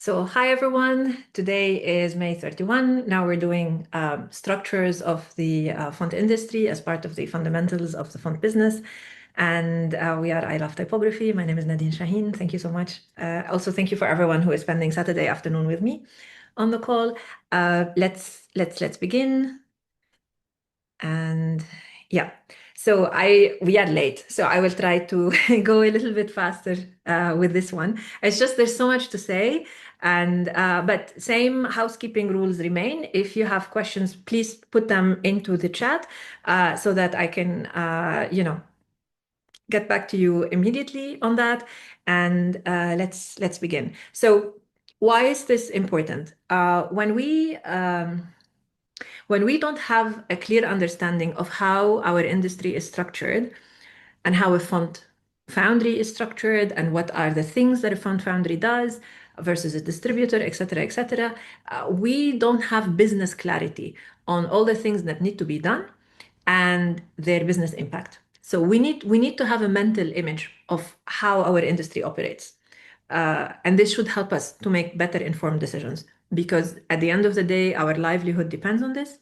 Hi everyone. Today is May 31. Now we're doing structures of the font industry as part of the fundamentals of the font business. And we are I Love Typography. My name is Nadine Chahine. Thank you so much. Also, thank you for everyone who is spending Saturday afternoon with me on the call. Let's begin. And yeah, we are late, so I will try to go a little bit faster with this one. It's just there's so much to say, and but same housekeeping rules remain. If you have questions, please put them into the chat so that I can get back to you immediately on that. And let's begin. So why is this important? When we don't have a clear understanding of how our industry is structured and how a font foundry is structured and what are the things that a font foundry does versus a distributor, et cetera, we don't have business clarity on all the things that need to be done and their business impact. So we need to have a mental image of how our industry operates. And this should help us to make better informed decisions because at the end of the day, our livelihood depends on this.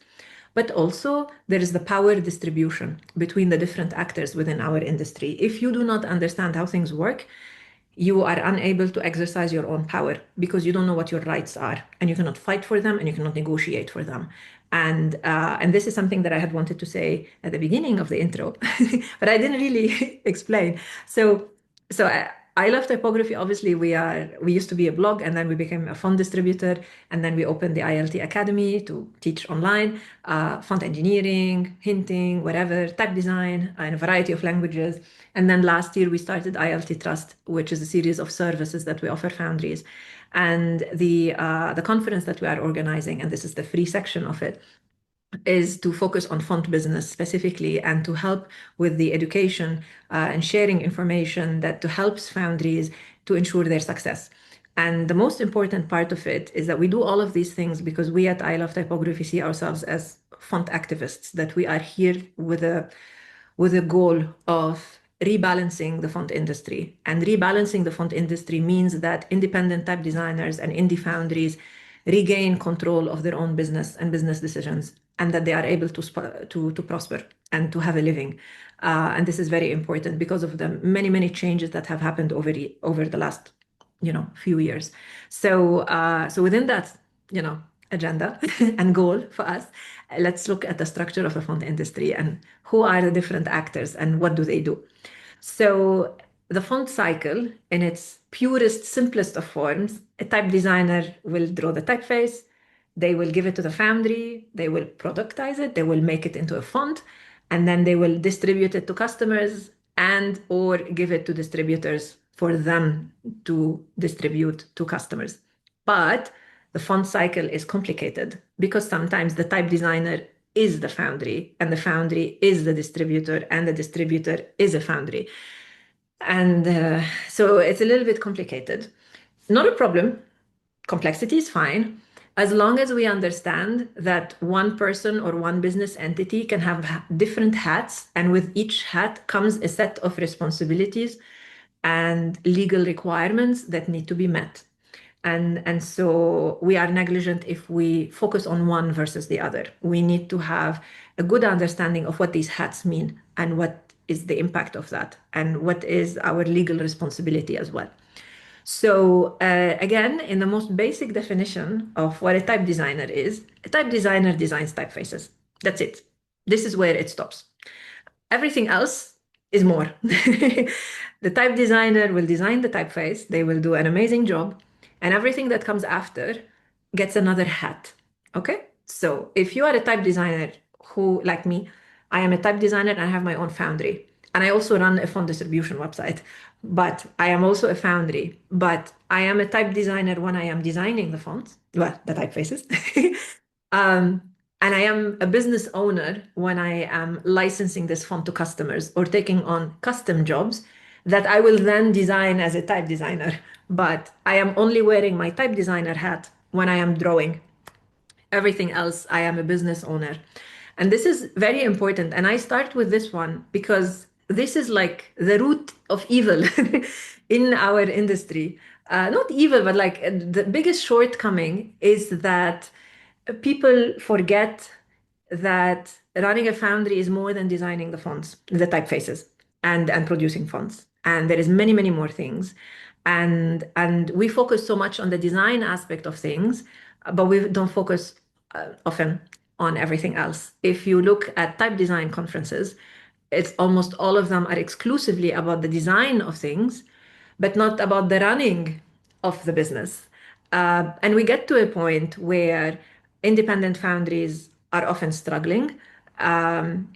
But also, there is the power distribution between the different actors within our industry. If you do not understand how things work, you are unable to exercise your own power because you don't know what your rights are and you cannot fight for them and you cannot negotiate for them. And this is something that I had wanted to say at the beginning of the intro, but I didn't really explain. I love typography. Obviously, we used to be a blog, and then we became a font distributor, and then we opened the ILT Academy to teach online, font engineering, hinting, whatever, type design, in a variety of languages. And then last year we started ILT Trust, which is a series of services that we offer foundries. And the conference that we are organizing, and this is the free section of it, is to focus on font business specifically and to help with the education and sharing information that to helps foundries to ensure their success. And the most important part of it is that we do all of these things because we at I Love Typography see ourselves as font activists, that we are here with a goal of rebalancing the font industry. And rebalancing the font industry means that independent type designers and indie foundries regain control of their own business and business decisions, and that they are able to prosper and to have a living. And this is very important because of the many changes that have happened over the last few years. So within that agenda and goal for us, let's look at the structure of the font industry and who are the different actors and what do they do. So the font cycle, in its purest, simplest of forms, a type designer will draw the typeface, they will give it to the foundry, they will productize it, they will make it into a font, and then they will distribute it to customers and or give it to distributors for them to distribute to customers. But the font cycle is complicated because sometimes the type designer is the foundry and the foundry is the distributor and the distributor is a foundry. And so it's a little bit complicated. Not a problem. Complexity is fine as long as we understand that one person or one business entity can have different hats, and with each hat comes a set of responsibilities and legal requirements that need to be met. And so we are negligent if we focus on one versus the other. We need to have a good understanding of what these hats mean and what is the impact of that and what is our legal responsibility as well. So again, in the most basic definition of what a type designer is, a type designer designs typefaces. That's it. This is where it stops. Everything else is more. The type designer will design the typeface. They will do an amazing job. And everything that comes after gets another hat. Okay? So if you are a type designer who, like me, I am a type designer and I have my own foundry. And I also run a font distribution website. But I am also a foundry. But I am a type designer when I am designing the fonts, well, the typefaces. And I am a business owner when I am licensing this font to customers or taking on custom jobs that I will then design as a type designer. But I am only wearing my type designer hat when I am drawing. Everything else, I am a business owner. And this is very important. And I start with this one because this is like the root of evil in our industry. Not evil, but like the biggest shortcoming is that people forget that running a foundry is more than designing the fonts, the typefaces, and producing fonts. And there is many, many more things. And we focus so much on the design aspect of things, but we don't focus often on everything else. If you look at type design conferences, it's almost all of them are exclusively about the design of things, but not about the running of the business. And we get to a point where independent foundries are often struggling.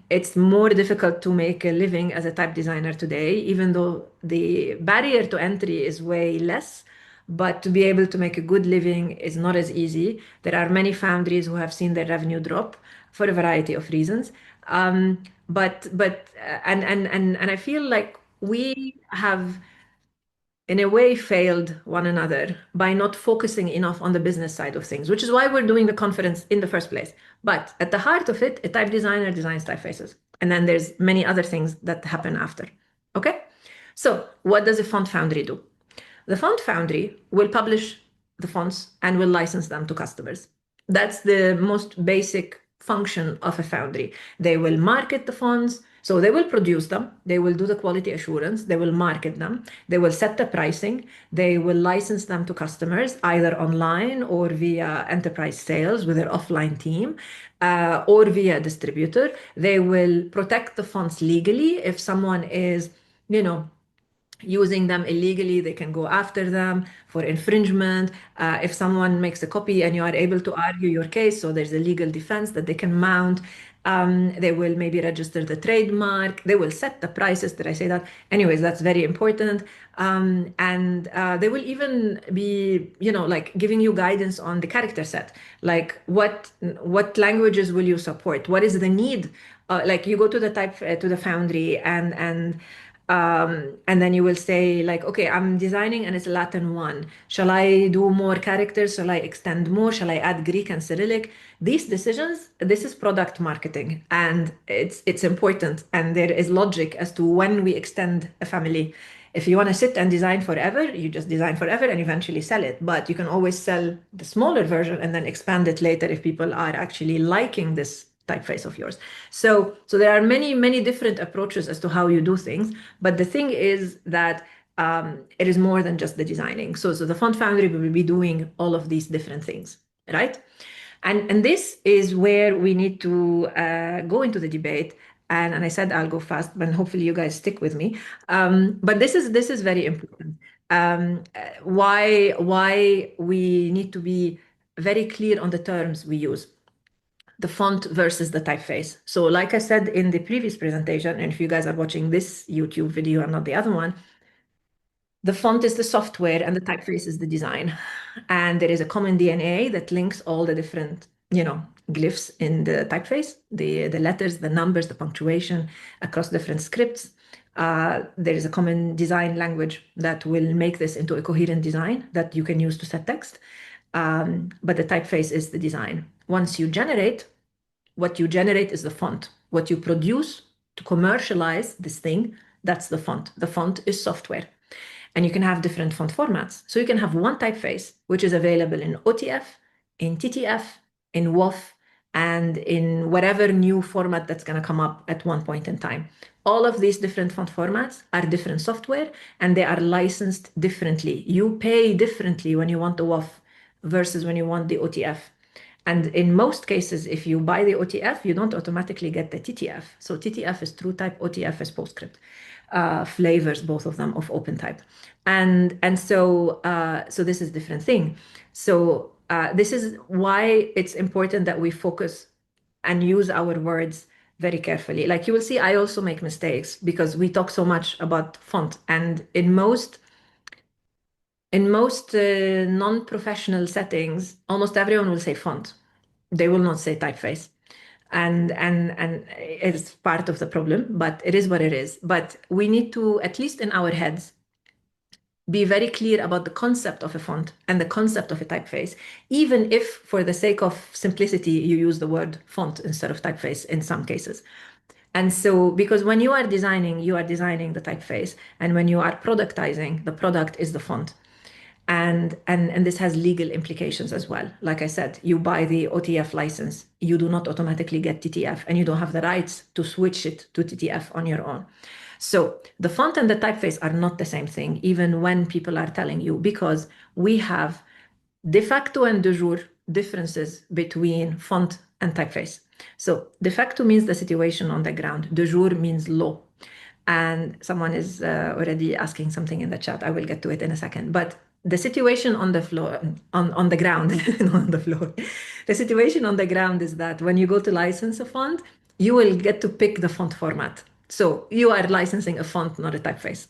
It's more difficult to make a living as a type designer today, even though the barrier to entry is way less. But to be able to make a good living is not as easy. There are many foundries who have seen their revenue drop for a variety of reasons. And I feel like we have in a way failed one another by not focusing enough on the business side of things, which is why we're doing the conference in the first place. But at the heart of it, a type designer designs typefaces. And then there's many other things that happen after. Okay? So what does a font foundry do? The font foundry will publish the fonts and will license them to customers. That's the most basic function of a foundry. They will market the fonts, so they will produce them, they will do the quality assurance, they will market them, they will set the pricing, they will license them to customers either online or via enterprise sales with their offline team, or via distributor. They will protect the fonts legally. If someone is, you know, using them illegally, they can go after them for infringement. If someone makes a copy and you are able to argue your case, so there's a legal defense that they can mount. They will maybe register the trademark. They will set the prices. Did I say that? Anyways, that's very important. And they will even be, you know, like giving you guidance on the character set, like what languages will you support? What is the need? Like you go to the to the foundry and then you will say like, okay, I'm designing and it's Latin one. Shall I do more characters? Shall I extend more? Shall I add Greek and Cyrillic? These decisions, this is product marketing, and it's important. And there is logic as to when we extend a family. If you want to sit and design forever, you just design forever and eventually sell it. But you can always sell the smaller version and then expand it later if people are actually liking this typeface of yours. So there are many different approaches as to how you do things, but the thing is that it is more than just the designing. So the font foundry will be doing all of these different things, right? And this is where we need to go into the debate. And I said I'll go fast, but hopefully you guys stick with me. But this is very important. Why we need to be very clear on the terms we use, the font versus the typeface. So like I said in the previous presentation, and if you guys are watching this YouTube video and not the other one, the font is the software and the typeface is the design. And there is a common DNA that links all the different, you know, glyphs in the typeface, the letters, the numbers, the punctuation across different scripts. There is a common design language that will make this into a coherent design that you can use to set text. But the typeface is the design. Once you generate, what you generate is the font. What you produce to commercialize this thing, that's the font. The font is software. And you can have different font formats. So you can have one typeface, which is available in OTF, in TTF, in WOF, and in whatever new format that's going to come up at one point in time. All of these different font formats are different software, and they are licensed differently. You pay differently when you want the WOF versus when you want the OTF. And in most cases, if you buy the OTF, you don't automatically get the TTF. So TTF is true type, OTF is PostScript. Flavors, both of them, of OpenType. And so this is a different thing. So this is why it's important that we focus and use our words very carefully. Like you will see, I also make mistakes because we talk so much about font. And in most non-professional settings, almost everyone will say font. They will not say typeface. And it's part of the problem, but it is what it is. But we need to, at least in our heads, be very clear about the concept of a font and the concept of a typeface, even if for the sake of simplicity, you use the word font instead of typeface in some cases. And so, because when you are designing the typeface, and when you are productizing, the product is the font. And this has legal implications as well. Like I said, you buy the OTF license, you do not automatically get TTF, and you don't have the rights to switch it to TTF on your own. So the font and the typeface are not the same thing, even when people are telling you, because we have de facto and de jure differences between font and typeface. So de facto means the situation on the ground. De jure means law. And someone is already asking something in the chat. I will get to it in a second. But the situation on the floor, on the ground, not on the floor. The situation on the ground is that when you go to license a font, you will get to pick the font format. So you are licensing a font, not a typeface.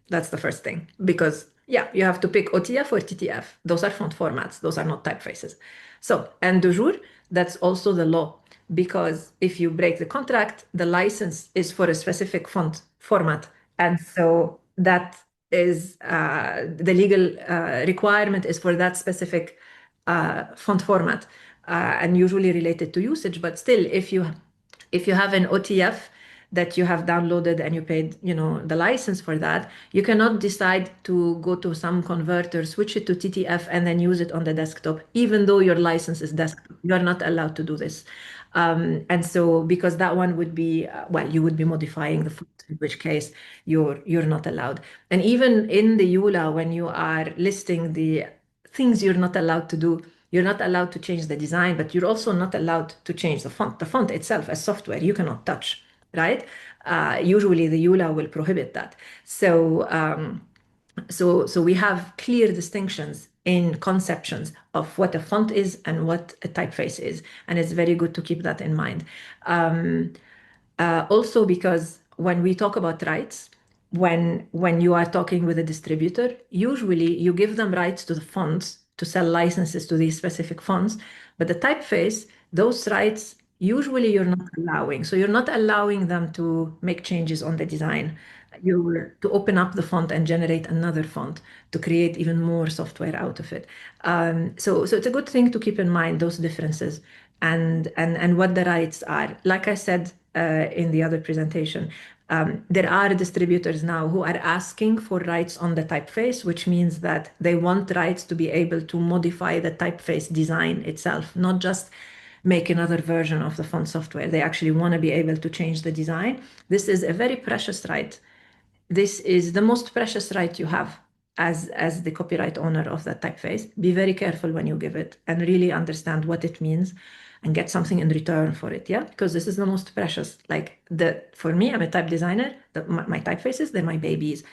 That's the first thing. Because, yeah, you have to pick OTF or TTF. Those are font formats. Those are not typefaces. So, and de jure, that's also the law. Because if you break the contract, the license is for a specific font format. And so that is the legal requirement is for that specific font format, and usually related to usage. But still, if you have an OTF that you have downloaded and you paid, the license for that, you cannot decide to go to some converter, switch it to TTF, and then use it on the desktop, even though your license is desktop. You are not allowed to do this. And so, because that one would be, well, you would be modifying the font, in which case you're not allowed. And even in the EULA, when you are listing the things you're not allowed to do, you're not allowed to change the design, but you're also not allowed to change the font. The font itself as software, you cannot touch, right? Usually the EULA will prohibit that. So we have clear distinctions in conceptions of what a font is and what a typeface is. And it's very good to keep that in mind. Also, because when we talk about rights, when you are talking with a distributor, usually you give them rights to the fonts to sell licenses to these specific fonts, but the typeface, those rights, usually you're not allowing. So you're not allowing them to make changes on the design. You to open up the font and generate another font to create even more software out of it. So it's a good thing to keep in mind those differences and what the rights are. Like I said in the other presentation, there are distributors now who are asking for rights on the typeface, which means that they want rights to be able to modify the typeface design itself, not just make another version of the font software. They actually want to be able to change the design. This is a very precious right. This is the most precious right you have as the copyright owner of that typeface. Be very careful when you give it and really understand what it means and get something in return for it. Yeah, because this is the most precious. Like for me, I'm a type designer. My typefaces, they're my babies.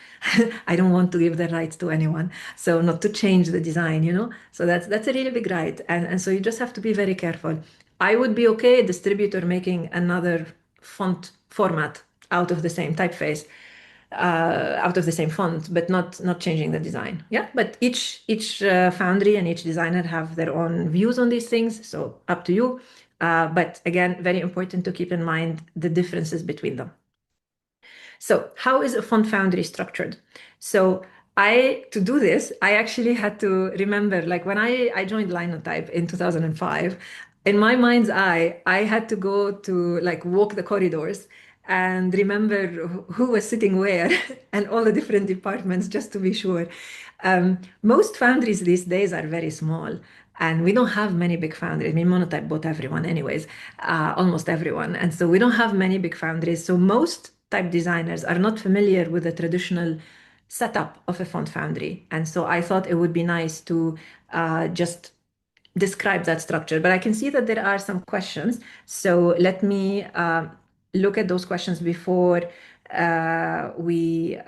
I don't want to give the rights to anyone. So not to change the design. So that's a really big right. And so you just have to be very careful. I would be okay a distributor making another font format out of the same typeface, out of the same font, but not changing the design. Yeah, but each foundry and each designer have their own views on these things, so up to you. But again, very important to keep in mind the differences between them. So how is a font foundry structured? So to do this, I actually had to remember, like when I joined Linotype in 2005, in my mind's eye, I had to go to like walk the corridors and remember who was sitting where and all the different departments just to be sure. Most foundries these days are very small. And we don't have many big foundries. I mean, Monotype bought everyone anyways, almost everyone. And so we don't have many big foundries. So most type designers are not familiar with the traditional setup of a font foundry. And so I thought it would be nice to just describe that structure. But I can see that there are some questions. So let me look at those questions before we...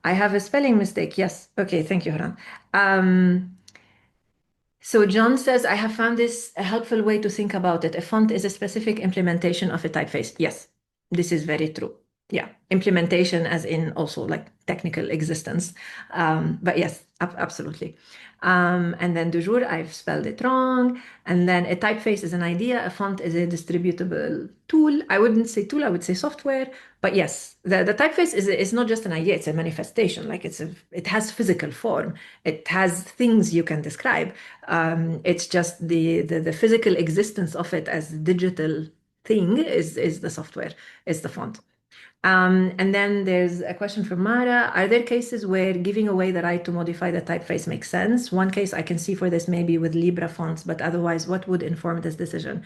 I have a spelling mistake. Yes. Okay. Thank you, Haran. So John says, I have found this a helpful way to think about it. A font is a specific implementation of a typeface. Yes, this is very true. Yeah, implementation as in also like technical existence. But yes, absolutely. And then de jure, I've spelled it wrong. And then a typeface is an idea. A font is a distributable tool. I wouldn't say tool, I would say software. But yes, the typeface is not just an idea, it's a manifestation. Like it has physical form. It has things you can describe. It's just the physical existence of it as digital thing is the software, is the font. And then there's a question from Mara. Are there cases where giving away the right to modify the typeface makes sense? One case I can see for this maybe with Libra fonts, but otherwise, what would inform this decision?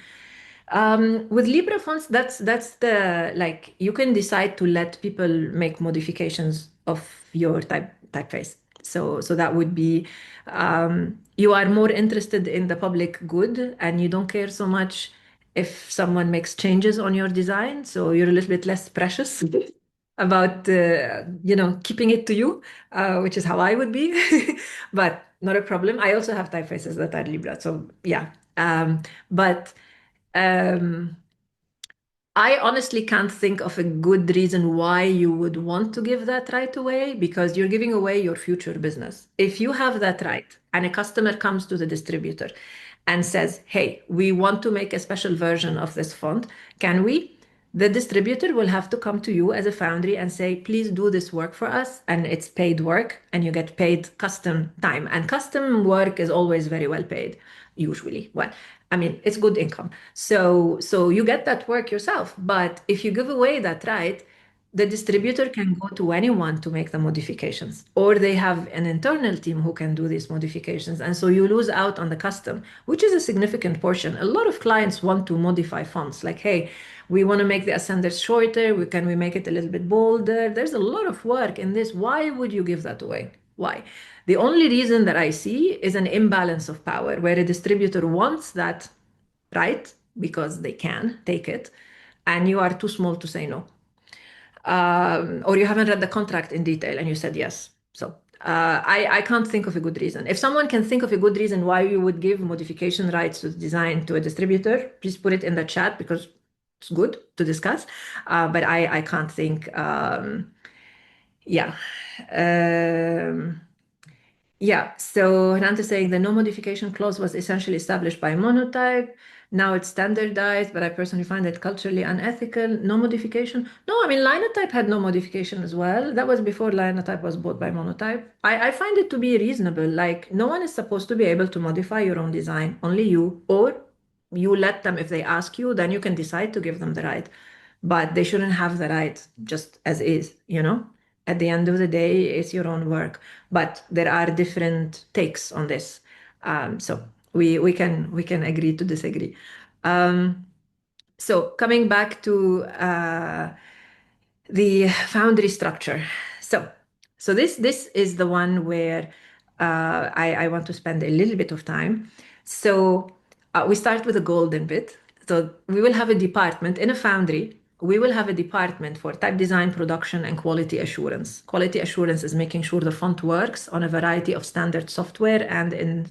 With Libra fonts, that's the like you can decide to let people make modifications of your typeface. So that would be you are more interested in the public good and you don't care so much if someone makes changes on your design. So you're a little bit less precious about keeping it to you, which is how I would be. But not a problem. I also have typefaces that are Libra. So yeah. But um, I honestly can't think of a good reason why you would want to give that right away because you're giving away your future business. If you have that right and a customer comes to the distributor and says, hey, we want to make a special version of this font, can we? The distributor will have to come to you as a foundry and say, please do this work for us. And it's paid work and you get paid custom time. And custom work is always very well paid, usually. Well, I mean, it's good income. So you get that work yourself. But if you give away that right, the distributor can go to anyone to make the modifications, or they have an internal team who can do these modifications. And so you lose out on the custom, which is a significant portion. A lot of clients want to modify fonts, like, hey, we want to make the ascenders shorter. Can we make it a little bit bolder? There's a lot of work in this. Why would you give that away? Why? The only reason that I see is an imbalance of power, where a distributor wants that right because they can take it, and you are too small to say no. Or you haven't read the contract in detail and you said yes. So I can't think of a good reason. If someone can think of a good reason why you would give modification rights to the design to a distributor, please put it in the chat because it's good to discuss. But I can't think. Yeah. Um, yeah, so Hrant is saying the no modification clause was essentially established by Monotype. Now it's standardized, but I personally find it culturally unethical. No modification. No, I mean, Linotype had no modification as well. That was before Linotype was bought by Monotype. I find it to be reasonable. Like, no one is supposed to be able to modify your own design, only you. Or you let them, if they ask you, then you can decide to give them the right. But they shouldn't have the right just as is, you know? At the end of the day, it's your own work. But there are different takes on this. So we can agree to disagree. So coming back to the foundry structure. So this is the one where I want to spend a little bit of time. So we start with the golden bit. So we will have a department in a foundry. We will have a department for type design, production, and quality assurance. Quality assurance is making sure the font works on a variety of standard software and in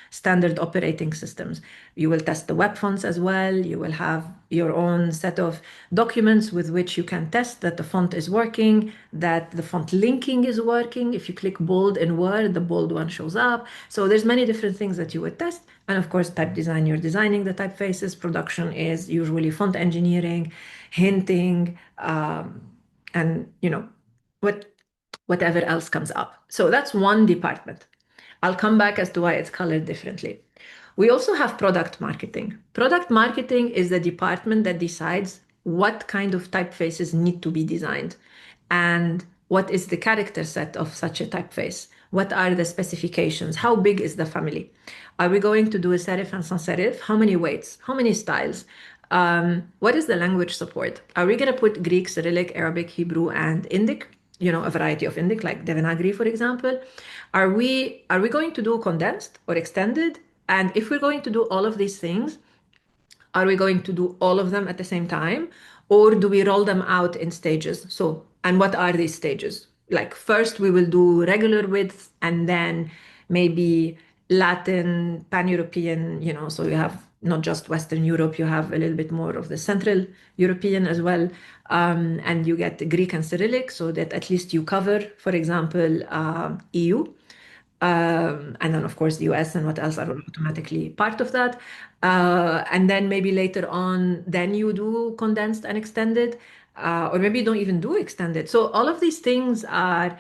standard operating systems. You will test the web fonts as well. You will have your own set of documents with which you can test that the font is working, that the font linking is working. If you click bold in Word, the bold one shows up. So there's many different things that you would test. And of course, type design, you're designing the typefaces. Production is usually font engineering, hinting, and whatever else comes up. So that's one department. I'll come back as to why it's colored differently. We also have product marketing. Product marketing is the department that decides what kind of typefaces need to be designed and what is the character set of such a typeface. What are the specifications? How big is the family? Are we going to do a serif and sans serif? How many weights? How many styles? What is the language support? Are we going to put Greek, Cyrillic, Arabic, Hebrew, and Indic? A variety of Indic, like Devanagari, for example. Are we going to do condensed or extended? And if we're going to do all of these things, are we going to do all of them at the same time? Or do we roll them out in stages? So, and what are these stages? Like first we will do regular width and then maybe Latin, Pan-European, so you have not just Western Europe, you have a little bit more of the Central European as well. And you get Greek and Cyrillic so that at least you cover, for example, EU. And then, of course, the US and what else are automatically part of that. And then maybe later on, then you do condensed and extended, or maybe you don't even do extended. So all of these things are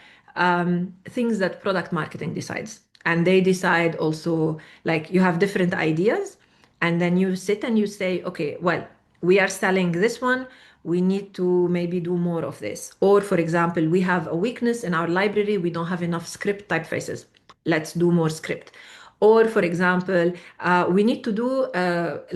things that product marketing decides. And they decide also, like you have different ideas, and then you sit and you say, okay, well, we are selling this one, we need to maybe do more of this. Or, for example, we have a weakness in our library, we don't have enough script typefaces. Let's do more script. Or, for example, we need to do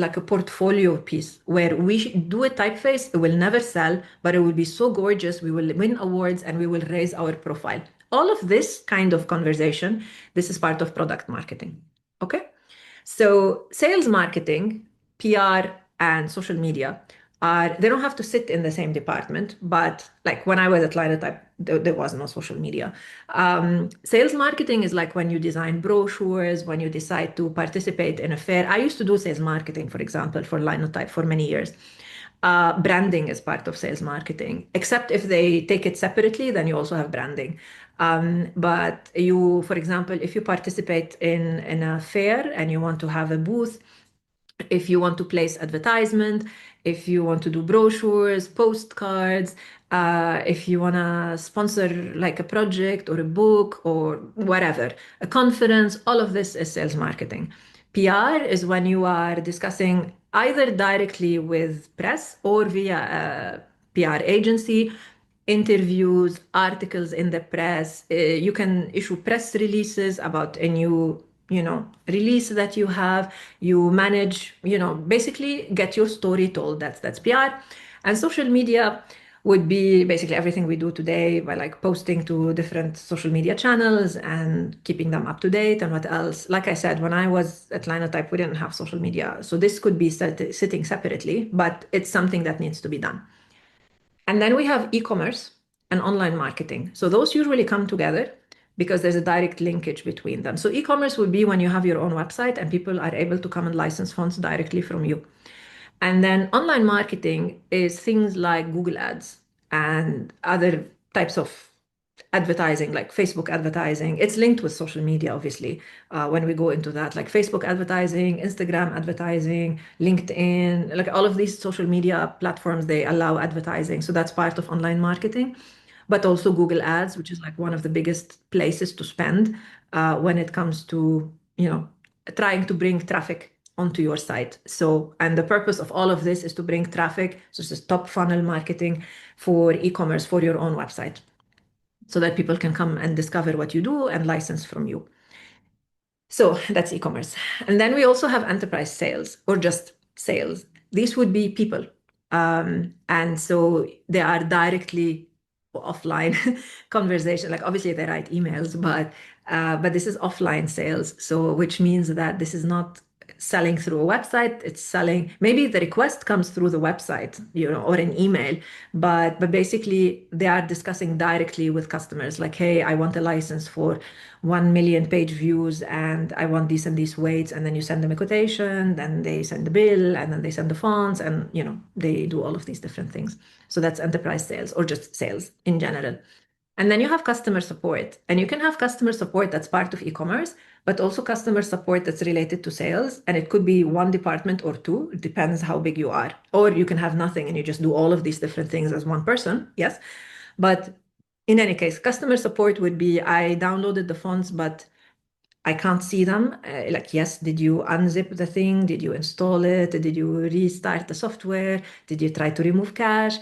like a portfolio piece where we do a typeface. It will never sell, but it will be so gorgeous. We will win awards and we will raise our profile. All of this kind of conversation, this is part of product marketing. Okay. So sales marketing, PR, and social media are, they don't have to sit in the same department, but like when I was at Linotype, there was no social media. Sales marketing is like when you design brochures, when you decide to participate in a fair. I used to do sales marketing, for example, for Linotype for many years. Branding is part of sales marketing, except if they take it separately, then you also have branding. But you, for example, if you participate in a fair and you want to have a booth, if you want to place advertisement, if you want to do brochures, postcards, if you want to sponsor like a project or a book or whatever, a conference, all of this is sales marketing. PR is when you are discussing either directly with press or via a PR agency, interviews, articles in the press. You can issue press releases about a new, release that you have. You manage, basically get your story told. That's PR. And social media would be basically everything we do today by like posting to different social media channels and keeping them up to date. And what else? Like I said, when I was at Linotype, we didn't have social media. So this could be sitting separately, but it's something that needs to be done. And then we have e-commerce and online marketing. So those usually come together because there's a direct linkage between them. So e-commerce would be when you have your own website and people are able to come and license fonts directly from you. And then online marketing is things like Google Ads and other types of advertising, like Facebook advertising. It's linked with social media, obviously, when we go into that, like Facebook advertising, Instagram advertising, LinkedIn, like all of these social media platforms, they allow advertising. So that's part of online marketing, but also Google Ads, which is like one of the biggest places to spend when it comes to, trying to bring traffic onto your site. So, and the purpose of all of this is to bring traffic. So this is top funnel marketing for e-commerce for your own website so that people can come and discover what you do and license from you. So that's e-commerce. And then we also have enterprise sales or just sales. These would be people. And so they are directly offline conversation. Like obviously they write emails, but this is offline sales. So which means that this is not selling through a website. It's selling, maybe the request comes through the website, or an email, but basically they are discussing directly with customers like, hey, I want a license for 1 million page views and I want these and these weights. And then you send them a quotation, then they send the bill, and then they send the fonts, and they do all of these different things. So that's enterprise sales or just sales in general. And then you have customer support, and you can have customer support that's part of e-commerce, but also customer support that's related to sales. And it could be one department or two. It depends how big you are. Or you can have nothing and you just do all of these different things as one person. Yes. But in any case, customer support would be, I downloaded the fonts, but I can't see them. Like, yes, did you unzip the thing? Did you install it? Did you restart the software? Did you try to remove cache?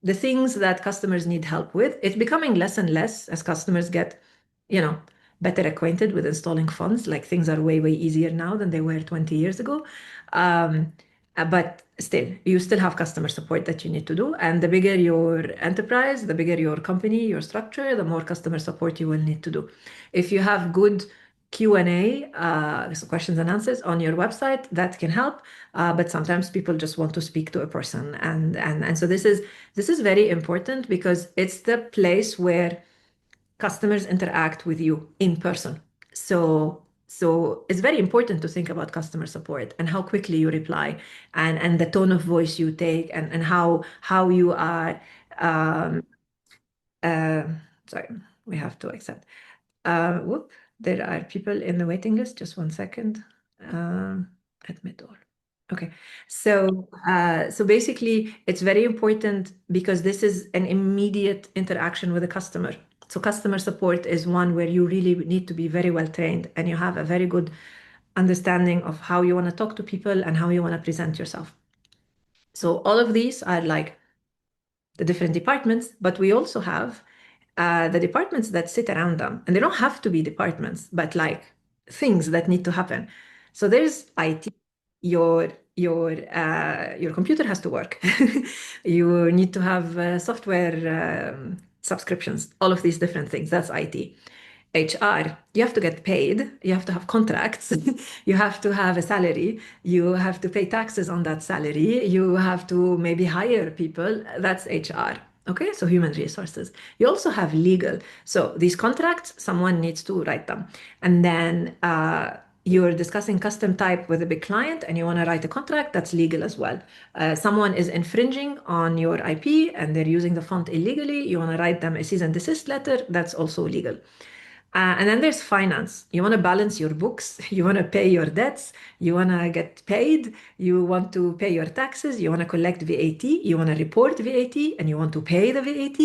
The things that customers need help with. It's becoming less and less as customers get, you know, better acquainted with installing fonts. Like things are way, way easier now than they were 20 years ago. But still, you still have customer support that you need to do. And the bigger your enterprise, the bigger your company, your structure, the more customer support you will need to do. If you have good Q&A, so questions and answers on your website, that can help. But sometimes people just want to speak to a person. And so this is very important because it's the place where customers interact with you in person. So it's very important to think about customer support and how quickly you reply and the tone of voice you take and how you are uh, sorry, we have to accept. Whoop, there are people in the waiting list. Just one second. Admit all. Okay. So basically, it's very important because this is an immediate interaction with a customer. So customer support is one where you really need to be very well trained and you have a very good understanding of how you want to talk to people and how you want to present yourself. So all of these are like the different departments, but we also have the departments that sit around them. And they don't have to be departments, but like things that need to happen. So there's IT. Your computer has to work. You need to have software subscriptions, all of these different things. That's IT. HR, you have to get paid, you have to have contracts, you have to have a salary, you have to pay taxes on that salary, you have to maybe hire people. That's HR. Okay, so human resources. You also have legal. So these contracts, someone needs to write them. And then you're discussing custom type with a big client and you want to write a contract, that's legal as well. Someone is infringing on your IP and they're using the font illegally, you want to write them a cease and desist letter, that's also legal. And then there's finance. You want to balance your books, you want to pay your debts, you want to get paid, you want to pay your taxes, you want to collect VAT, you want to report VAT, and you want to pay the VAT.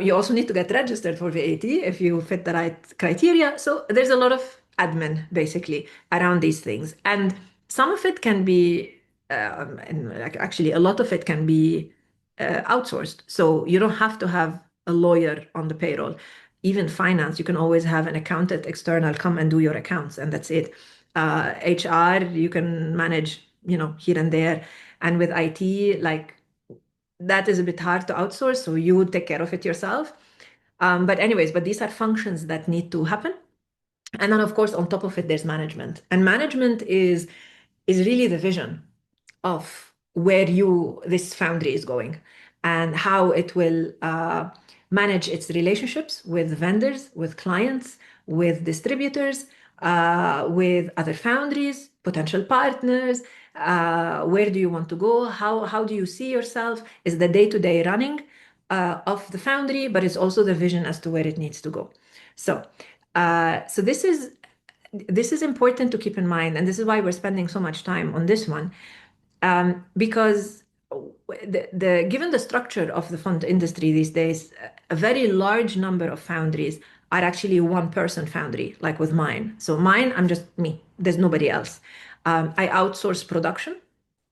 You also need to get registered for VAT if you fit the right criteria. So there's a lot of admin basically around these things. And some of it can be, and like actually a lot of it can be outsourced. So you don't have to have a lawyer on the payroll. Even finance, you can always have an accountant external come and do your accounts, and that's it. HR, you can manage, here and there. And with IT, like that is a bit hard to outsource, so you would take care of it yourself. But anyways, but these are functions that need to happen. And then of course, on top of it, there's management. And management is really the vision of where this foundry is going and how it will manage its relationships with vendors, with clients, with distributors, with other foundries, potential partners. Where do you want to go? How do you see yourself? Is the day-to-day running of the foundry, but it's also the vision as to where it needs to go. So this is important to keep in mind, and this is why we're spending so much time on this one, because given the structure of the font industry these days, a very large number of foundries are actually one-person foundry, like with mine. So mine, I'm just me. There's nobody else. I outsource production,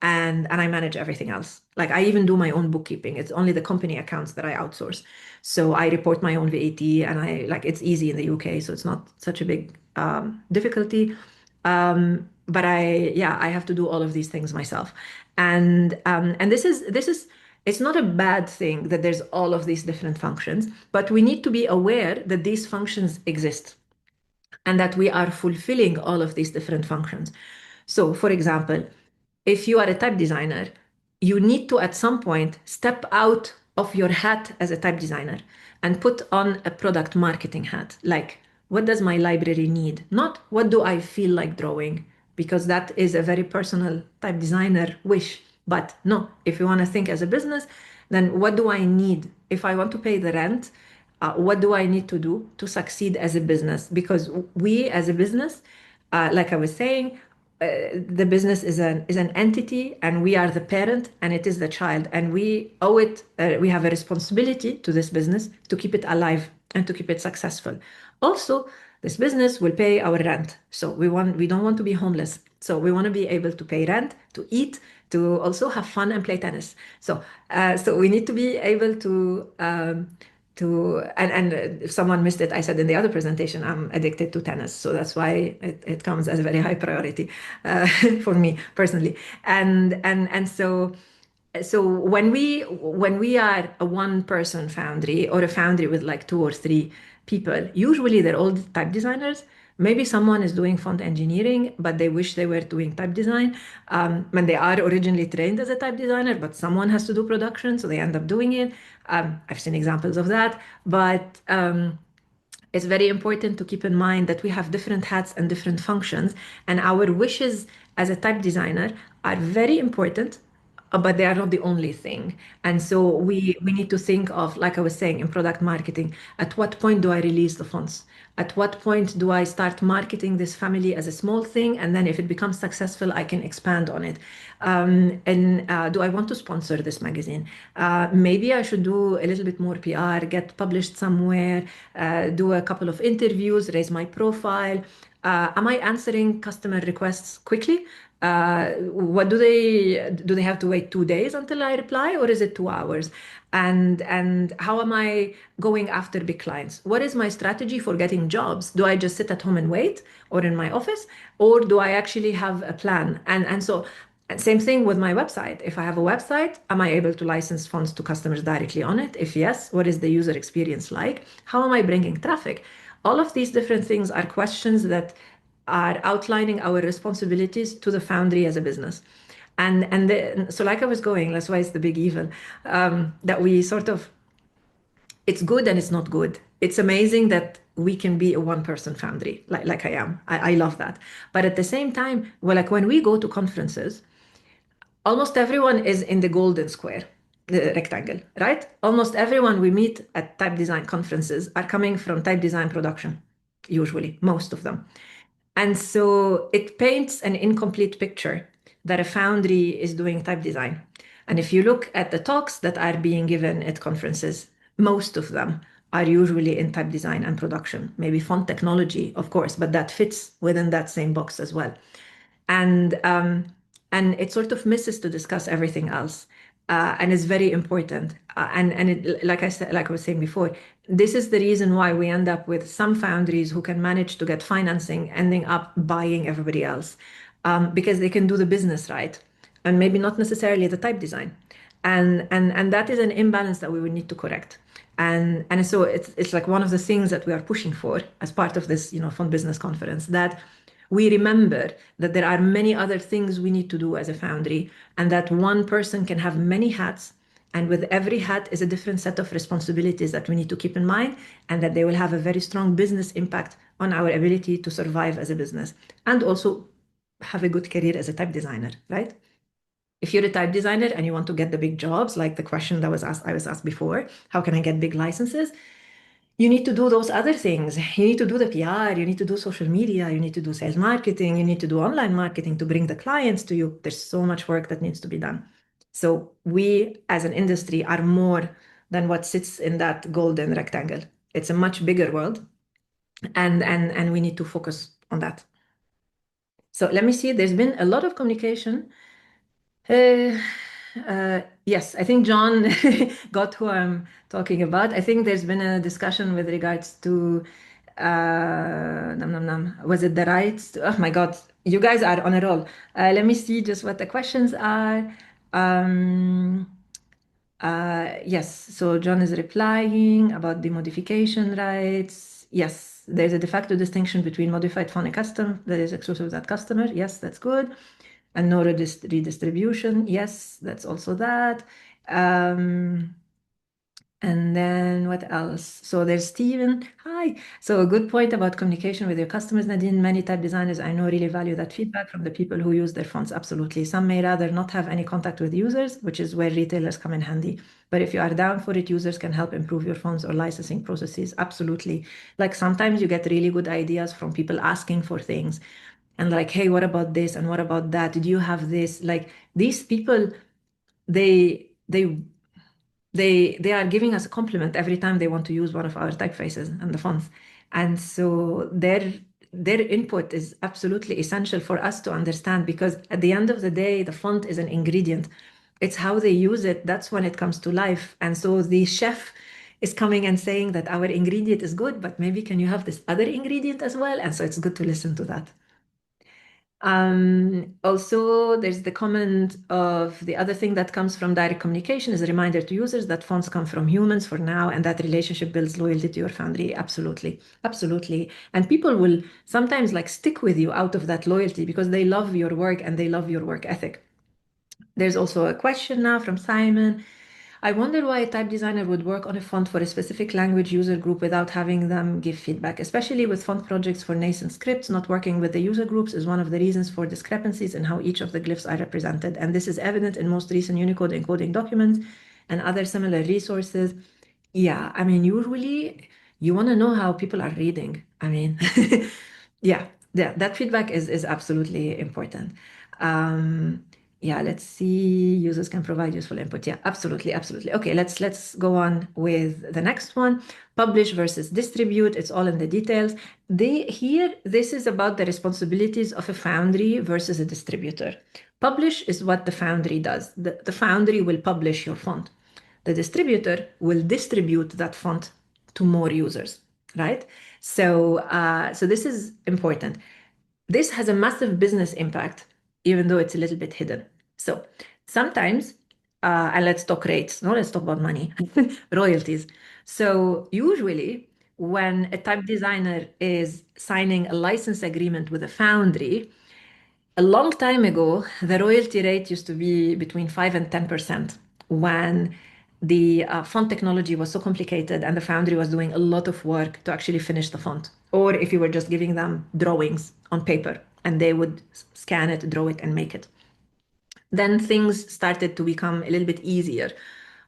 and I manage everything else. Like I even do my own bookkeeping. It's only the company accounts that I outsource. So I report my own VAT, and it's easy in the UK, so it's not such a big difficulty. But I have to do all of these things myself, and this is it's not a bad thing that there's all of these different functions, but we need to be aware that these functions exist and that we are fulfilling all of these different functions. So, for example, if you are a type designer, you need to at some point step out of your hat as a type designer and put on a product marketing hat. Like, what does my library need? Not what do I feel like drawing, because that is a very personal type designer wish. But no, if you want to think as a business, then what do I need? If I want to pay the rent, what do I need to do to succeed as a business? Because we as a business, like I was saying, the business is an entity, and we are the parent, and it is the child, and we owe it. We have a responsibility to this business to keep it alive and to keep it successful. Also, this business will pay our rent, so we don't want to be homeless. So we want to be able to pay rent, to eat, to also have fun and play tennis. So we need to be able and if someone missed it, I said in the other presentation, I'm addicted to tennis. So that's why it comes as a very high priority for me personally. And so when we are a one person foundry or a foundry with like two or three people, usually they're all type designers. Maybe someone is doing font engineering, but they wish they were doing type design. When they are originally trained as a type designer, but someone has to do production, so they end up doing it. I've seen examples of that, but it's very important to keep in mind that we have different hats and different functions, and our wishes as a type designer are very important, but they are not the only thing. And so we need to think of, like I was saying, in product marketing, at what point do I release the fonts? At what point do I start marketing this family as a small thing? And then if it becomes successful, I can expand on it. And do I want to sponsor this magazine? Maybe I should do a little bit more PR, get published somewhere, do a couple of interviews, raise my profile. Am I answering customer requests quickly? What do they have to wait 2 days until I reply, or is it 2 hours? And how am I going after big clients? What is my strategy for getting jobs? Do I just sit at home and wait, or in my office, or do I actually have a plan? And same thing with my website. If I have a website, am I able to license fonts to customers directly on it? If yes, what is the user experience like? How am I bringing traffic? All of these different things are questions that are outlining our responsibilities to the Foundry as a business. So like I was going, that's why it's the big evil, that we sort of, it's good and it's not good. It's amazing that we can be a one-person Foundry, like I am. I love that. But at the same time, well, like when we go to conferences, almost everyone is in the golden square, the rectangle, right? Almost everyone we meet at type design conferences are coming from type design production, usually, most of them. And so it paints an incomplete picture that a foundry is doing type design. And if you look at the talks that are being given at conferences, most of them are usually in type design and production, maybe font technology, of course, but that fits within that same box as well. And and it sort of misses to discuss everything else, and it's very important. And it, like I said, like I was saying before, this is the reason why we end up with some foundries who can manage to get financing, ending up buying everybody else, because they can do the business right, and maybe not necessarily the type design. And that is an imbalance that we would need to correct. And so it's like one of the things that we are pushing for as part of this, fund business conference, that we remember that there are many other things we need to do as a foundry, and that one person can have many hats, and with every hat is a different set of responsibilities that we need to keep in mind, and that they will have a very strong business impact on our ability to survive as a business and also have a good career as a type designer, right? If you're a type designer and you want to get the big jobs, like the question that I was asked before, how can I get big licenses? You need to do those other things. You need to do the PR, you need to do social media, you need to do sales marketing, you need to do online marketing to bring the clients to you. There's so much work that needs to be done. So we as an industry are more than what sits in that golden rectangle. It's a much bigger world, and we need to focus on that. So let me see, there's been a lot of communication. Uh, yes, I think John got who I'm talking about. I think there's been a discussion with regards to was it the rights? Oh my God, you guys are on a roll. Let me see just what the questions are. Um, yes, so John is replying about the modification rights. Yes, there's a de facto distinction between modified font and custom that is exclusive to that customer. Yes, that's good. And no redistribution. Yes, that's also that. And then what else? So there's Steven. Hi. So a good point about communication with your customers, Nadine. Many type designers I know really value that feedback from the people who use their fonts. Absolutely. Some may rather not have any contact with users, which is where retailers come in handy. But if you are down for it, users can help improve your fonts or licensing processes. Absolutely. Like sometimes you get really good ideas from people asking for things. And like, hey, what about this? And what about that? Did you have this? Like these people, they they they are giving us a compliment every time they want to use one of our typefaces and the fonts. And so their input is absolutely essential for us to understand, because at the end of the day, the font is an ingredient. It's how they use it. That's when it comes to life. And so the chef is coming and saying that our ingredient is good, but maybe can you have this other ingredient as well? And so it's good to listen to that. Also, there's the comment of the other thing that comes from direct communication is a reminder to users that fonts come from humans for now, and that relationship builds loyalty to your Foundry. Absolutely. Absolutely. And people will sometimes like stick with you out of that loyalty because they love your work and they love your work ethic. There's also a question now from Simon. I wonder why a type designer would work on a font for a specific language user group without having them give feedback, especially with font projects for nascent scripts. Not working with the user groups is one of the reasons for discrepancies in how each of the glyphs are represented. And this is evident in most recent Unicode encoding documents and other similar resources. Yeah, I mean, usually you want to know how people are reading. I mean, yeah, that feedback is absolutely important. Um, Yeah, let's see. Users can provide useful input. Yeah, absolutely, absolutely. Okay, let's go on with the next one. Publish versus distribute. It's all in the details. This is about the responsibilities of a foundry versus a distributor. Publish is what the foundry does. The foundry will publish your font. The distributor will distribute that font to more users, right? So this is important. This has a massive business impact, even though it's a little bit hidden. So sometimes, and let's talk rates, no, let's talk about money, royalties. So usually, when a type designer is signing a license agreement with a foundry, a long time ago, the royalty rate used to be between 5 and 10% when the font technology was so complicated and the foundry was doing a lot of work to actually finish the font. Or if you were just giving them drawings on paper and they would scan it, draw it, and make it. Then things started to become a little bit easier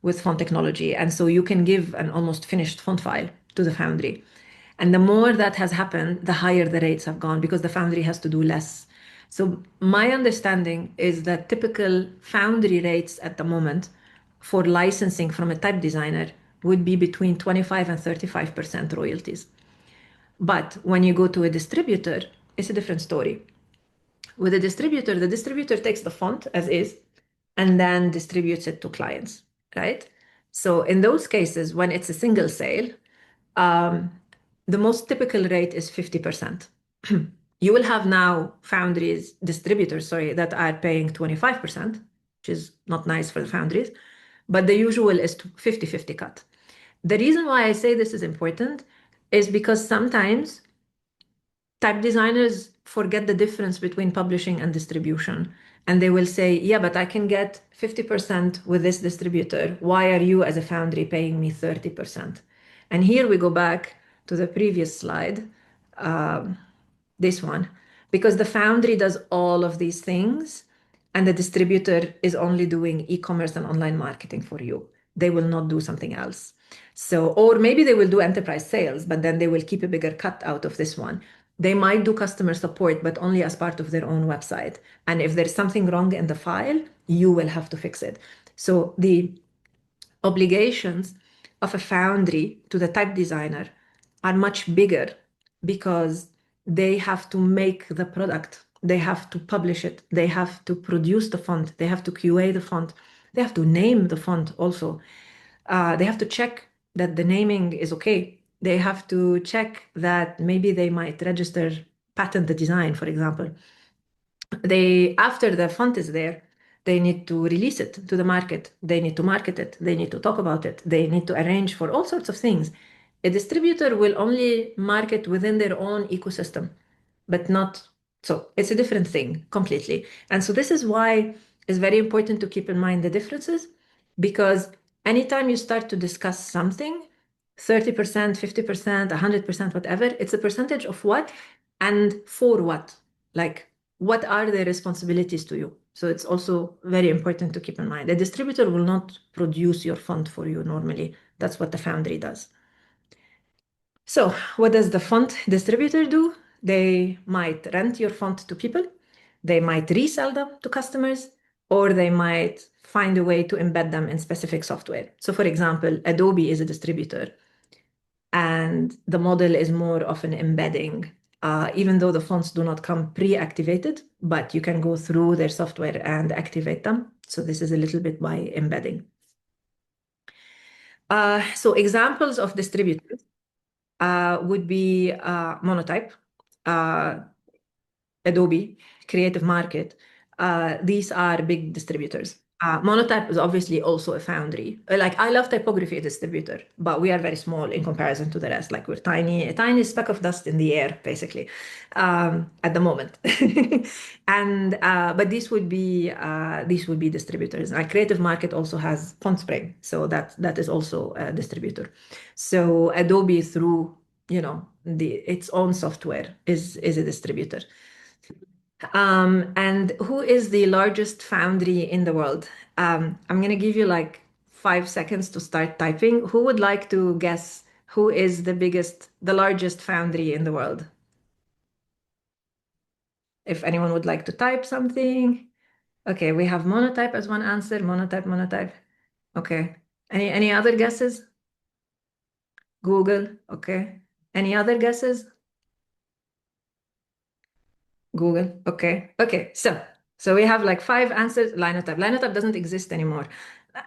with font technology. And so you can give an almost finished font file to the foundry. And the more that has happened, the higher the rates have gone because the foundry has to do less. So my understanding is that typical foundry rates at the moment for licensing from a type designer would be between 25 and 35% royalties. But when you go to a distributor, it's a different story. With a distributor, the distributor takes the font as is and then distributes it to clients, right? So in those cases, when it's a single sale, um, the most typical rate is 50%. You will have now foundries, distributors, sorry, that are paying 25%, which is not nice for the foundries, but the usual is 50-50 cut. The reason why I say this is important is because sometimes type designers forget the difference between publishing and distribution. And they will say, yeah, but I can get 50% with this distributor. Why are you, as a foundry, paying me 30%? And here we go back to the previous slide, um, this one, because the foundry does all of these things and the distributor is only doing e-commerce and online marketing for you. They will not do something else. So, or maybe they will do enterprise sales, but then they will keep a bigger cut out of this one. They might do customer support, but only as part of their own website. And if there's something wrong in the file, you will have to fix it. So the obligations of a foundry to the type designer are much bigger because they have to make the product, they have to publish it, they have to produce the font, they have to QA the font, they have to name the font also. They have to check that the naming is okay. They have to check that maybe they might register, patent the design, for example. After the font is there, they need to release it to the market. They need to market it. They need to talk about it. They need to arrange for all sorts of things. A distributor will only market within their own ecosystem, but not so. It's a different thing completely. And so this is why it's very important to keep in mind the differences, because anytime you start to discuss something, 30%, 50%, 100%, whatever, it's a percentage of what and for what. Like, what are their responsibilities to you? So it's also very important to keep in mind. A distributor will not produce your font for you normally. That's what the foundry does. So what does the font distributor do? They might rent your font to people, they might resell them to customers, or they might find a way to embed them in specific software. So for example, Adobe is a distributor, and the model is more of an embedding, even though the fonts do not come pre-activated, but you can go through their software and activate them. So this is a little bit by embedding. So examples of distributors would be Monotype, uh, Adobe, Creative Market. These are big distributors. Monotype is obviously also a foundry. Like, I love Typography, a distributor, but we are very small in comparison to the rest. Like, we're tiny, a tiny speck of dust in the air, basically, at the moment. And but these would be distributors. Like, Creative Market also has Font Spring, so that is also a distributor. So Adobe, through its own software, is a distributor. And who is the largest foundry in the world? I'm going to give you like 5 seconds to start typing. Who would like to guess who is the largest foundry in the world? If anyone would like to type something. Okay, we have monotype as one answer. Monotype, monotype. Okay. Any other guesses? Google. Okay. Any other guesses? Google. Okay. Okay. So we have like five answers. Linotype. Linotype doesn't exist anymore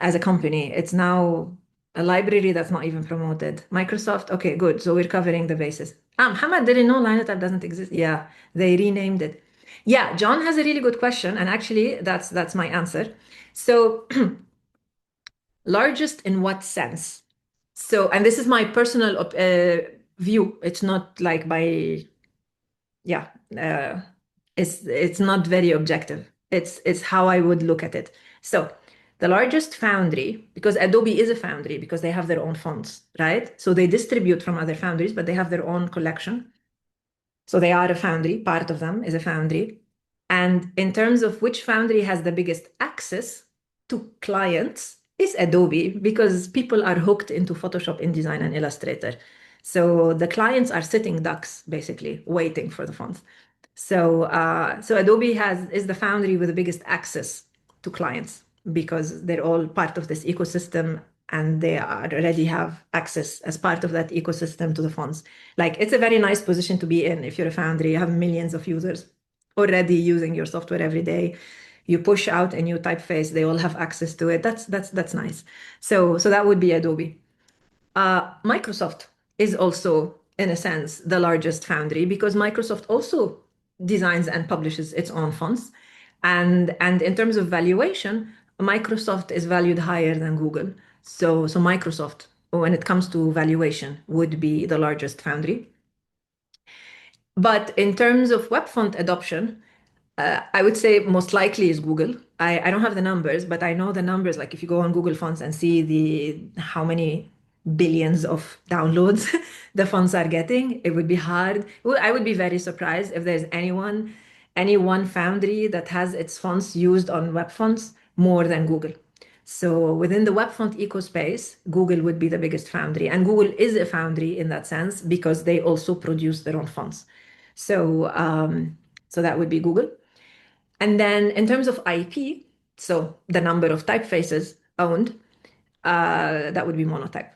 as a company. It's now a library that's not even promoted. Microsoft. Okay, good. So we're covering the bases. Muhammad didn't know Linotype doesn't exist. Yeah, they renamed it. Yeah, John has a really good question, and actually that's my answer. So largest in what sense? So, and this is my personal view. It's not like by yeah, uh, it's not very objective. It's how I would look at it. So the largest foundry, because Adobe is a foundry because they have their own fonts, right? So they distribute from other foundries, but they have their own collection. So they are a foundry, part of them is a foundry. And in terms of which foundry has the biggest access to clients is Adobe because people are hooked into Photoshop, InDesign, and Illustrator. So the clients are sitting ducks, basically, waiting for the fonts. So Adobe is the foundry with the biggest access to clients because they're all part of this ecosystem and they already have access as part of that ecosystem to the fonts. Like it's a very nice position to be in if you're a foundry. You have millions of users already using your software every day. You push out a new typeface, they all have access to it. That's nice. So that would be Adobe. Microsoft is also, in a sense, the largest foundry because Microsoft also designs and publishes its own fonts. And in terms of valuation, Microsoft is valued higher than Google. So Microsoft, when it comes to valuation, would be the largest foundry. But in terms of web font adoption, I would say most likely is Google. I don't have the numbers, but I know the numbers. Like if you go on Google Fonts and see the how many billions of downloads the fonts are getting, it would be hard. Well, I would be very surprised if there's any one foundry that has its fonts used on web fonts more than Google. So within the web font ecospace, Google would be the biggest foundry, and Google is a foundry in that sense because they also produce their own fonts. So that would be Google. And then in terms of IP, so the number of typefaces owned, that would be monotype.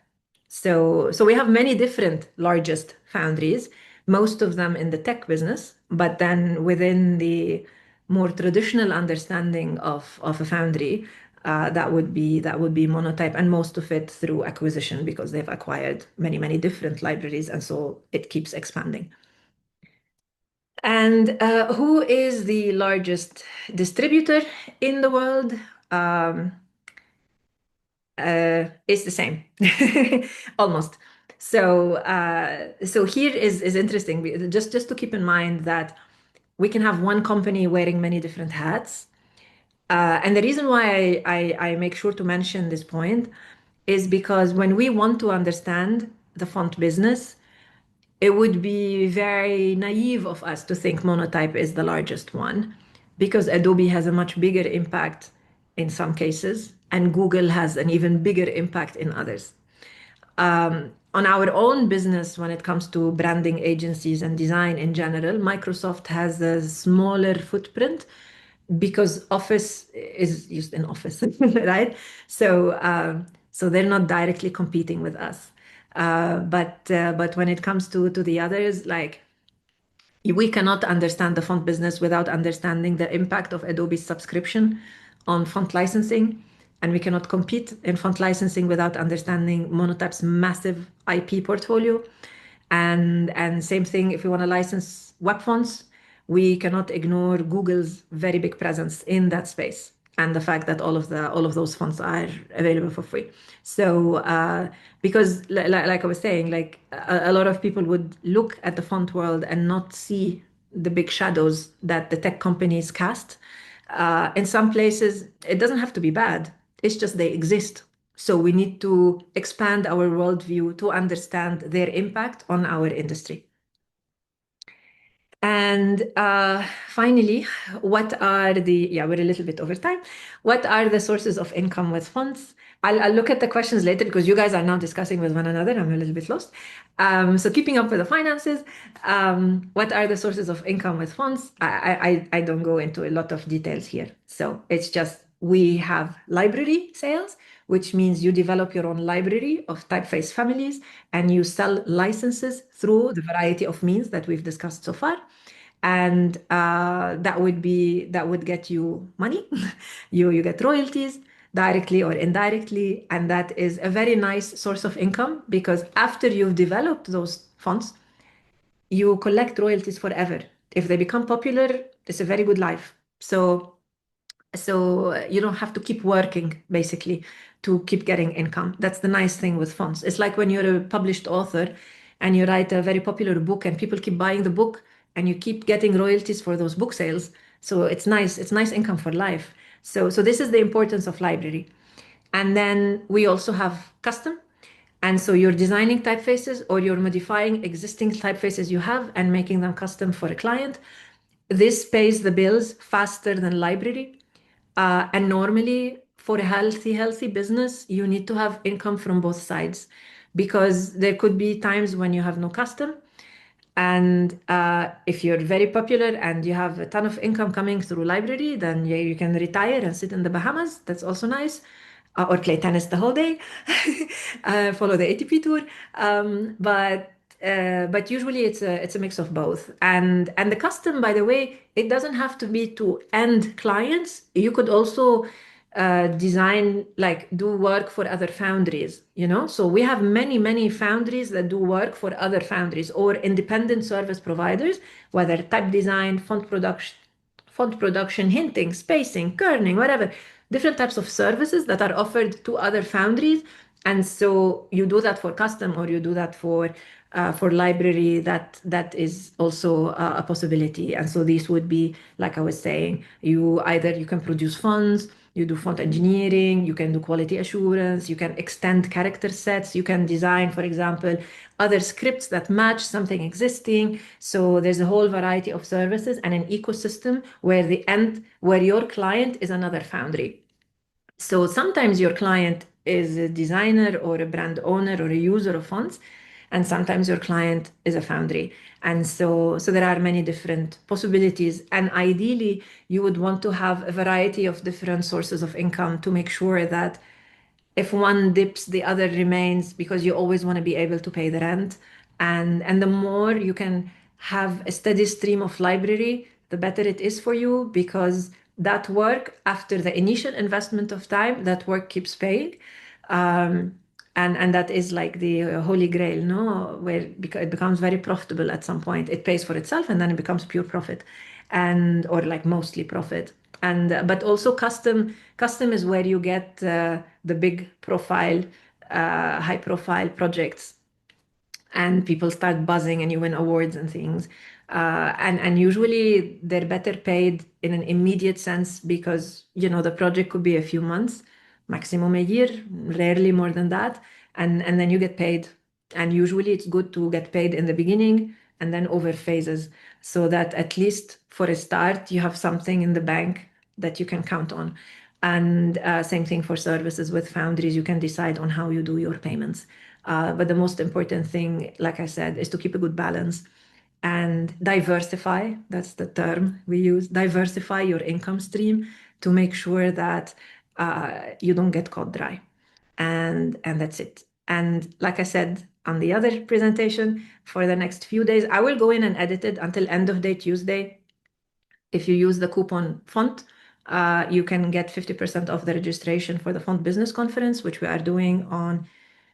So we have many different largest foundries, most of them in the tech business, but then within the more traditional understanding of a foundry, that would be monotype, and most of it through acquisition because they've acquired many different libraries, and so it keeps expanding. And who is the largest distributor in the world? Um, it's the same, almost. So here is interesting. Just to keep in mind that we can have one company wearing many different hats. And the reason why I make sure to mention this point is because when we want to understand the font business, it would be very naive of us to think monotype is the largest one because Adobe has a much bigger impact in some cases, and Google has an even bigger impact in others. On our own business, when it comes to branding agencies and design in general, Microsoft has a smaller footprint because Office is used in Office, right? So they're not directly competing with us. But when it comes to the others, like we cannot understand the font business without understanding the impact of Adobe's subscription on font licensing. And we cannot compete in font licensing without understanding Monotype's massive IP portfolio. And same thing if we want to license web fonts, we cannot ignore Google's very big presence in that space and the fact that all of those fonts are available for free. So because like I was saying, like a lot of people would look at the font world and not see the big shadows that the tech companies cast. In some places, it doesn't have to be bad. It's just they exist. So we need to expand our worldview to understand their impact on our industry. And finally, we're a little bit over time. What are the sources of income with fonts? I'll look at the questions later because you guys are now discussing with one another. I'm a little bit lost. So keeping up with the finances, what are the sources of income with fonts? I don't go into a lot of details here. So it's just we have library sales, which means you develop your own library of typeface families and you sell licenses through the variety of means that we've discussed so far. And that would get you money. You get royalties directly or indirectly, and that is a very nice source of income because after you've developed those fonts, you collect royalties forever. If they become popular, it's a very good life. So you don't have to keep working basically to keep getting income. That's the nice thing with fonts. It's like when you're a published author and you write a very popular book and people keep buying the book and you keep getting royalties for those book sales. So it's nice. It's nice income for life. So this is the importance of library. And then we also have custom. And so you're designing typefaces or you're modifying existing typefaces you have and making them custom for a client. This pays the bills faster than library. And normally, for a healthy business, you need to have income from both sides because there could be times when you have no custom. And if you're very popular and you have a ton of income coming through library, then yeah, you can retire and sit in the Bahamas. That's also nice. Or play tennis the whole day, follow the ATP tour. But usually it's a mix of both. And the custom, by the way, it doesn't have to be to end clients. You could also design, like do work for other foundries, you know? So we have many foundries that do work for other foundries or independent service providers, whether type design, font production, hinting, spacing, kerning, whatever, different types of services that are offered to other foundries. And so you do that for custom or you do that for library. That is also a possibility. And so these would be, like I was saying, you can produce fonts, you do font engineering, you can do quality assurance, you can extend character sets, you can design, for example, other scripts that match something existing. So there's a whole variety of services and an ecosystem where your client is another foundry. So sometimes your client is a designer or a brand owner or a user of fonts, and sometimes your client is a foundry. And so there are many different possibilities. And ideally, you would want to have a variety of different sources of income to make sure that if one dips, the other remains because you always want to be able to pay the rent. And the more you can have a steady stream of library, the better it is for you because that work, after the initial investment of time, that work keeps paying. And that is like the holy grail, no? Where it becomes very profitable at some point. It pays for itself and then it becomes pure profit and or like mostly profit. And but also custom is where you get the big profile, high profile projects and people start buzzing and you win awards and things. And usually they're better paid in an immediate sense because the project could be a few months, maximum a year, rarely more than that, and then you get paid. And usually it's good to get paid in the beginning and then over phases so that at least for a start you have something in the bank that you can count on. And same thing for services with foundries, you can decide on how you do your payments. But the most important thing, like I said, is to keep a good balance and diversify. That's the term we use. Diversify your income stream to make sure that you don't get caught dry. And that's it. And like I said on the other presentation, for the next few days, I will go in and edit it until end of day Tuesday. If you use the coupon font, you can get 50% off the registration for the Font Business Conference, which we are doing on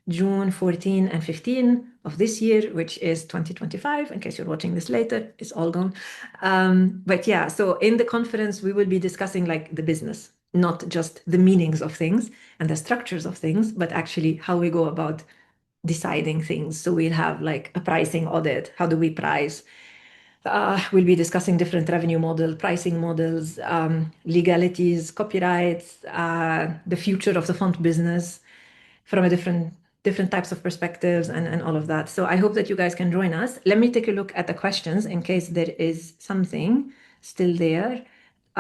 June 14 and 15 of this year, which is 2025. In case you're watching this later, it's all gone. But yeah, so in the conference, we will be discussing like the business, not just the meanings of things and the structures of things, but actually how we go about deciding things. So we'll have like a pricing audit. How do we price? We'll be discussing different revenue model, pricing models, legalities, copyrights, the future of the font business from a different different types of perspectives and all of that. So I hope that you guys can join us. Let me take a look at the questions in case there is something still there.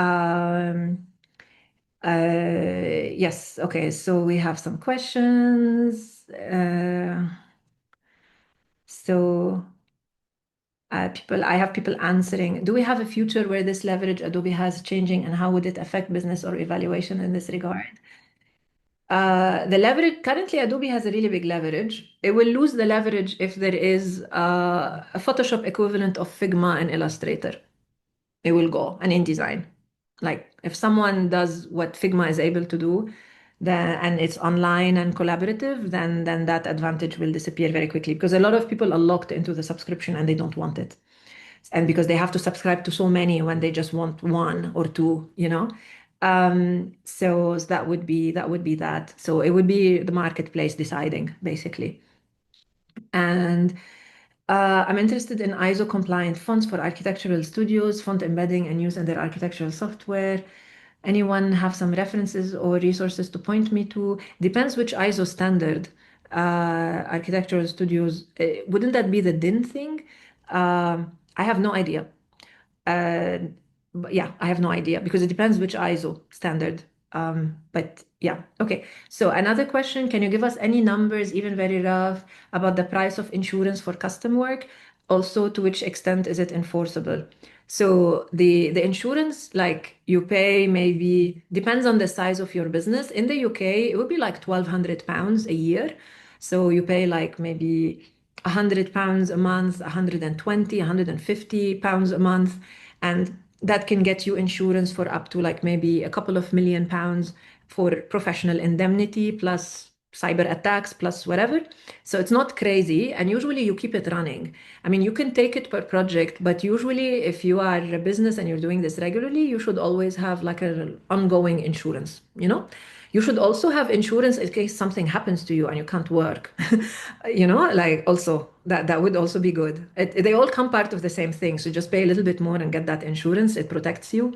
Um, yes, okay, so we have some questions. I have people answering. Do we have a future where this leverage Adobe has changing, and how would it affect business or evaluation in this regard? The leverage currently, Adobe has a really big leverage. It will lose the leverage if there is a Photoshop equivalent of Figma and Illustrator. It will go, and InDesign. Like if someone does what Figma is able to do, then and it's online and collaborative, then that advantage will disappear very quickly because a lot of people are locked into the subscription and they don't want it. And because they have to subscribe to so many when they just want one or two, you know. So that would be that. So it would be the marketplace deciding basically. And I'm interested in ISO compliant fonts for architectural studios, font embedding and use in their architectural software. Anyone have some references or resources to point me to? Depends which ISO standard. Architectural studios, wouldn't that be the DIN thing? I have no idea. Uh, but yeah, I have no idea because it depends which ISO standard. But yeah, okay. So another question, can you give us any numbers, even very rough, about the price of insurance for custom work? Also, to which extent is it enforceable? So the insurance, like you pay maybe depends on the size of your business. In the UK, it would be like £1,200 a year. So you pay like maybe £100 a month, 120, £150 a month, and that can get you insurance for up to like maybe a couple of £1 million for professional indemnity plus cyber attacks plus whatever. So it's not crazy, and usually you keep it running. I mean, you can take it per project, but usually if you are a business and you're doing this regularly, you should always have like an ongoing insurance, you know? You should also have insurance in case something happens to you and you can't work. Like also that would also be good. They all come part of the same thing. So just pay a little bit more and get that insurance. It protects you.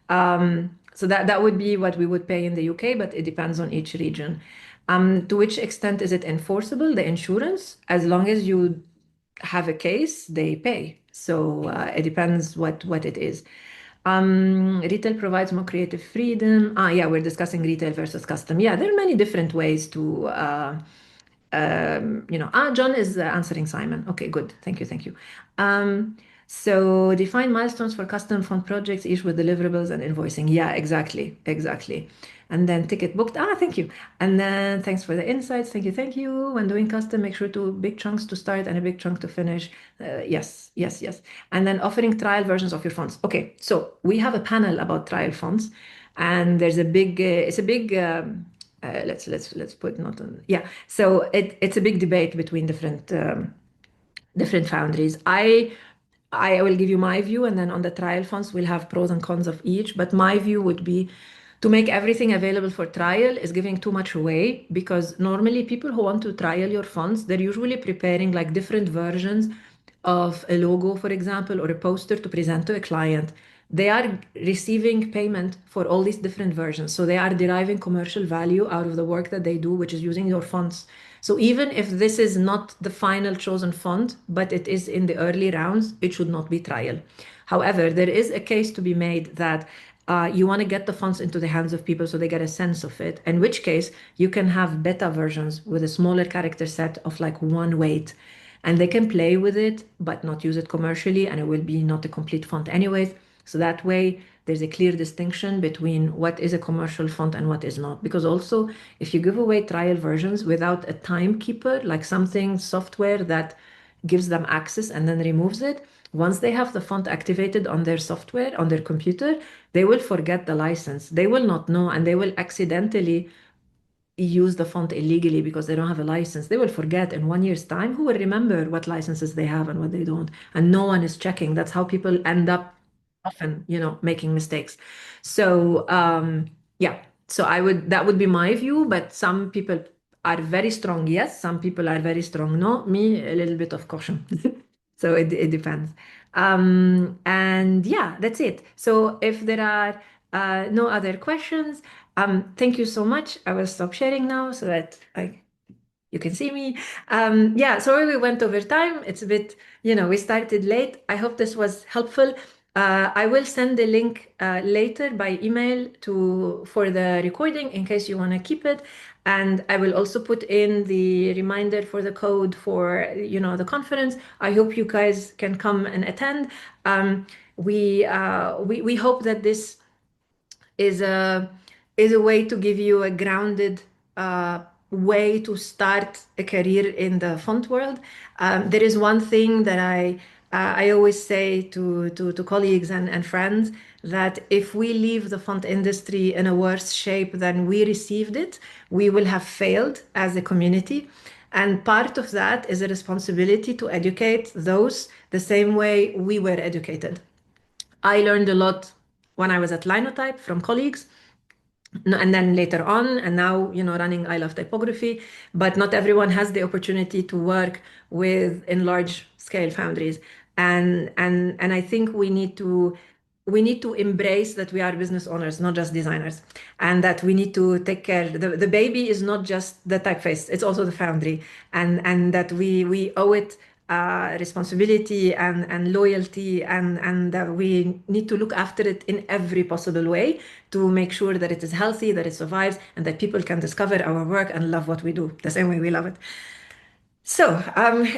So that would be what we would pay in the UK, but it depends on each region. To which extent is it enforceable, the insurance? As long as you have a case, they pay. So it depends what it is. Retail provides more creative freedom. Yeah, we're discussing retail versus custom. Yeah, there are many different ways to John is answering Simon. Okay, good. Thank you. Thank you. So define milestones for custom font projects, each with deliverables and invoicing. Yeah, exactly. Exactly. And then ticket booked. Thank you. And then thanks for the insights. Thank you. Thank you. When doing custom, make sure to big chunks to start and a big chunk to finish. Yes, yes, yes. And then offering trial versions of your fonts. Okay, so we have a panel about trial fonts, and there's a big, it's a big, let's put not on, yeah. So it's a big debate between different foundries. I will give you my view, and then on the trial fonts, we'll have pros and cons of each. But my view would be to make everything available for trial is giving too much away because normally people who want to trial your fonts, they're usually preparing like different versions of a logo, for example, or a poster to present to a client. They are receiving payment for all these different versions. So they are deriving commercial value out of the work that they do, which is using your fonts. So even if this is not the final chosen font, but it is in the early rounds, it should not be trial. However, there is a case to be made that you want to get the fonts into the hands of people so they get a sense of it, in which case you can have beta versions with a smaller character set of like one weight, and they can play with it but not use it commercially, and it will be not a complete font anyways. So that way there's a clear distinction between what is a commercial font and what is not. Because also if you give away trial versions without a timekeeper, like something software that gives them access and then removes it, once they have the font activated on their software, on their computer, they will forget the license. They will not know, and they will accidentally use the font illegally because they don't have a license. They will forget in 1 year's time. Who will remember what licenses they have and what they don't? And no one is checking. That's how people end up often, making mistakes. So yeah, so that would be my view, but some people are very strong, yes, some people are very strong, no. Me, a little bit of caution. So it depends. And yeah, that's it. So if there are no other questions, thank you so much. I will stop sharing now so that I You can see me. Yeah, sorry we went over time. It's a bit, we started late. I hope this was helpful. I will send the link later by email for the recording in case you want to keep it. And I will also put in the reminder for the code for, the conference. I hope you guys can come and attend. We hope that this is a way to give you a grounded way to start a career in the font world. There is one thing that I always say to colleagues and friends, that if we leave the font industry in a worse shape than we received it, we will have failed as a community. And part of that is a responsibility to educate those the same way we were educated. I learned a lot when I was at Linotype from colleagues, and then later on, and now, running I Love Typography. But not everyone has the opportunity to work with in large scale foundries. And I think we need to embrace that we are business owners, not just designers, and that we need to take care. The baby is not just the typeface; it's also the foundry, and that we owe it responsibility and loyalty, and that we need to look after it in every possible way to make sure that it is healthy, that it survives, and that people can discover our work and love what we do the same way we love it. So,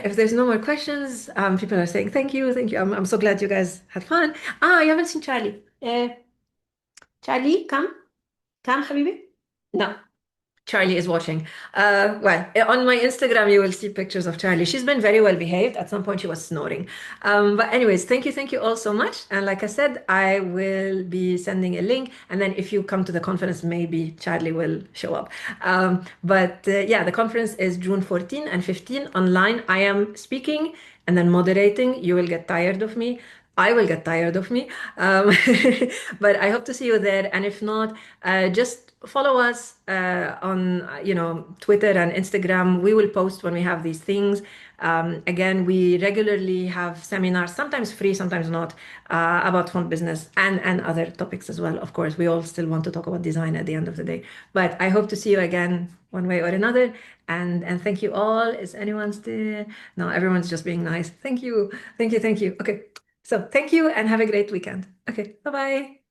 if there's no more questions, people are saying thank you, thank you. I'm so glad you guys had fun. You haven't seen Charlie. Charlie, come, Habibi. No. Charlie is watching. Well, on my Instagram, you will see pictures of Charlie. She's been very well behaved. At some point, she was snoring. But anyways, thank you all so much. And like I said, I will be sending a link. And then if you come to the conference, maybe Charlie will show up. But yeah, the conference is June 14 and 15 online. I am speaking and then moderating. You will get tired of me. I will get tired of me. But I hope to see you there. And if not, just follow us on Twitter and Instagram. We will post when we have these things. Again, we regularly have seminars, sometimes free, sometimes not, about font business and other topics as well. Of course, we all still want to talk about design at the end of the day. But I hope to see you again one way or another. And thank you all. Is anyone still? No, everyone's just being nice. Thank you. Okay. So thank you and have a great weekend. Okay. Bye-bye.